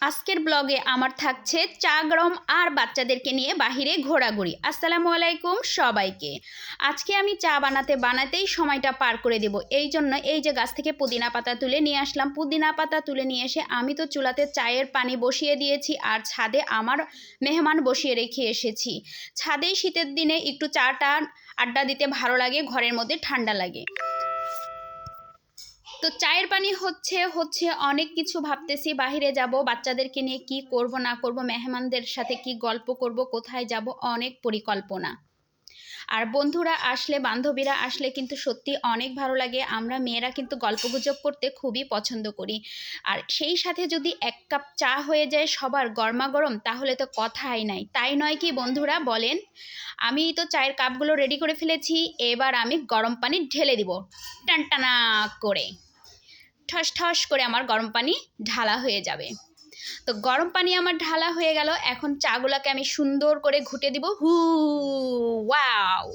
আজকের ব্লগে আমার থাকছে চা গরম আর বাচ্চাদেরকে নিয়ে বাহিরে ঘোরাঘুরি। আসসালামু আলাইকুম সবাইকে। আজকে আমি চা বানাতেই সময়টা পার করে দেব। এই জন্য এই যে গাছ থেকে পুদিনা পাতা তুলে নিয়ে আসলাম। পুদিনা পাতা তুলে নিয়ে এসে আমি তো চুলাতে চায়ের পানি বসিয়ে দিয়েছি আর ছাদে আমার মেহমান বসিয়ে রেখে এসেছি। ছাদেই শীতের দিনে একটু চাটা আড্ডা দিতে ভালো লাগে, ঘরের মধ্যে ঠান্ডা লাগে। তো চায়ের পানি হচ্ছে অনেক কিছু ভাবতেছি, বাহিরে যাব, বাচ্চাদেরকে নিয়ে কি করব না করব, মেহমানদের সাথে কি গল্প করব, কোথায় যাব, অনেক পরিকল্পনা। আর বন্ধুরা আসলে, বান্ধবীরা আসলে কিন্তু সত্যি অনেক ভালো লাগে। আমরা মেয়েরা কিন্তু গল্পগুজব করতে খুবই পছন্দ করি। আর সেই সাথে যদি এক কাপ চা হয়ে যায় সবার গরমাগরম, তাহলে তো কথাই নাই। তাই নয় কি বন্ধুরা, বলেন? আমি তো চায়ের কাপগুলো রেডি করে ফেলেছি, এবার আমি গরম পানি ঢেলে দিব টানটানা করে। ঠস ঠস করে আমার গরম পানি ঢালা হয়ে যাবে। তো গরম পানি আমার ঢালা হয়ে গেল। এখন চাগুলাকে আমি সুন্দর করে ঘুটে দিব। ওয়াও!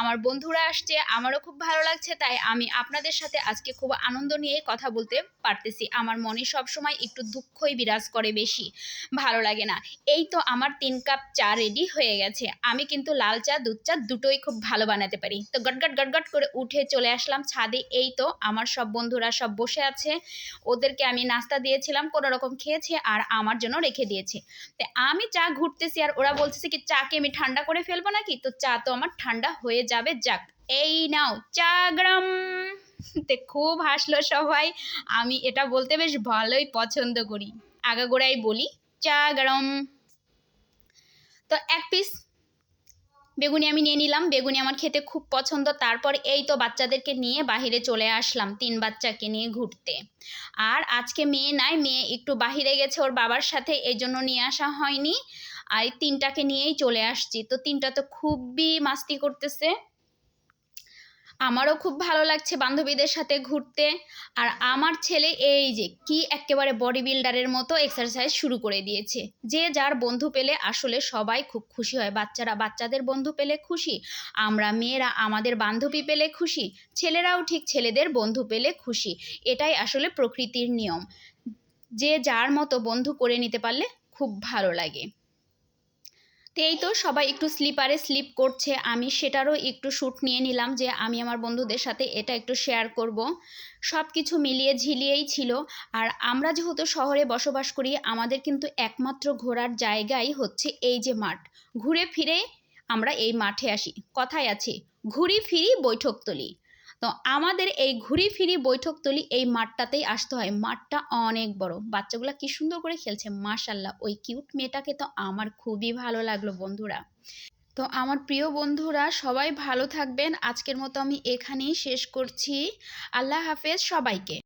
আমার বন্ধুরা আসছে, আমারও খুব ভালো লাগছে, তাই আমি আপনাদের সাথে আজকে খুব আনন্দ নিয়ে কথা বলতে পারতেছি। আমার মনে সবসময় একটু দুঃখই বিরাজ করে, বেশি ভালো লাগে না। এই তো আমার 3 কাপ চা রেডি হয়ে গেছে। আমি কিন্তু লাল চা, দুধ চা দুটোই খুব ভালো বানাতে পারি। তো গটগট করে উঠে চলে আসলাম ছাদে। এই তো আমার সব বন্ধুরা সব বসে আছে, ওদেরকে আমি নাস্তা দিয়েছিলাম, কোনো রকম খেয়েছে আর আমার জন্য রেখে দিয়েছে। তো আমি চা ঘুরতেছি আর ওরা বলতেছে কি চাকে আমি ঠান্ডা করে ফেলবো নাকি। তো চা তো আমার ঠান্ডা হয়ে যাবে, যাক এই নাও চা গরম। তো খুব হাসলো সবাই। আমি এটা বলতে বেশ ভালোই পছন্দ করি, আগাগোড়াই বলি চা গরম। তো এক পিস বেগুনি আমি নিয়ে নিলাম, বেগুনি আমার খেতে খুব পছন্দ। তারপর এই তো বাচ্চাদেরকে নিয়ে বাহিরে চলে আসলাম, 3 বাচ্চাকে নিয়ে ঘুরতে। আর আজকে মেয়ে নাই, মেয়ে একটু বাহিরে গেছে ওর বাবার সাথে, এই জন্য নিয়ে আসা হয়নি। আর এই 3টাকে নিয়েই চলে আসছি। তো 3টা তো খুবই মাস্তি করতেছে। আমারও খুব ভালো লাগছে বান্ধবীদের সাথে ঘুরতে। আর আমার ছেলে এই যে কি একেবারে বডি বিল্ডারের মতো এক্সারসাইজ শুরু করে দিয়েছে। যে যার বন্ধু পেলে আসলে সবাই খুব খুশি হয়। বাচ্চারা বাচ্চাদের বন্ধু পেলে খুশি, আমরা মেয়েরা আমাদের বান্ধবী পেলে খুশি, ছেলেরাও ঠিক ছেলেদের বন্ধু পেলে খুশি। এটাই আসলে প্রকৃতির নিয়ম। যে যার মতো বন্ধু করে নিতে পারলে খুব ভালো লাগে। তো এই তো সবাই একটু স্লিপারে স্লিপ করছে, আমি সেটারও একটু শ্যুট নিয়ে নিলাম যে আমি আমার বন্ধুদের সাথে এটা একটু শেয়ার করব। সব কিছু মিলিয়ে ঝিলিয়েই ছিল। আর আমরা যেহেতু শহরে বসবাস করি, আমাদের কিন্তু একমাত্র ঘোরার জায়গাই হচ্ছে এই যে মাঠ। ঘুরে ফিরে আমরা এই মাঠে আসি, কথায় আছে ঘুরি ফিরি বৈঠকতলী। তো আমাদের এই ঘুরি ফিরি বৈঠকতলী এই মাঠটাতেই আসতে হয়। মাঠটা অনেক বড়, বাচ্চাগুলো কি সুন্দর করে খেলছে, মাশাল্লাহ। ওই কিউট মেয়েটাকে তো আমার খুবই ভালো লাগলো বন্ধুরা। তো আমার প্রিয় বন্ধুরা সবাই ভালো থাকবেন। আজকের মতো আমি এখানেই শেষ করছি। আল্লাহ হাফেজ সবাইকে।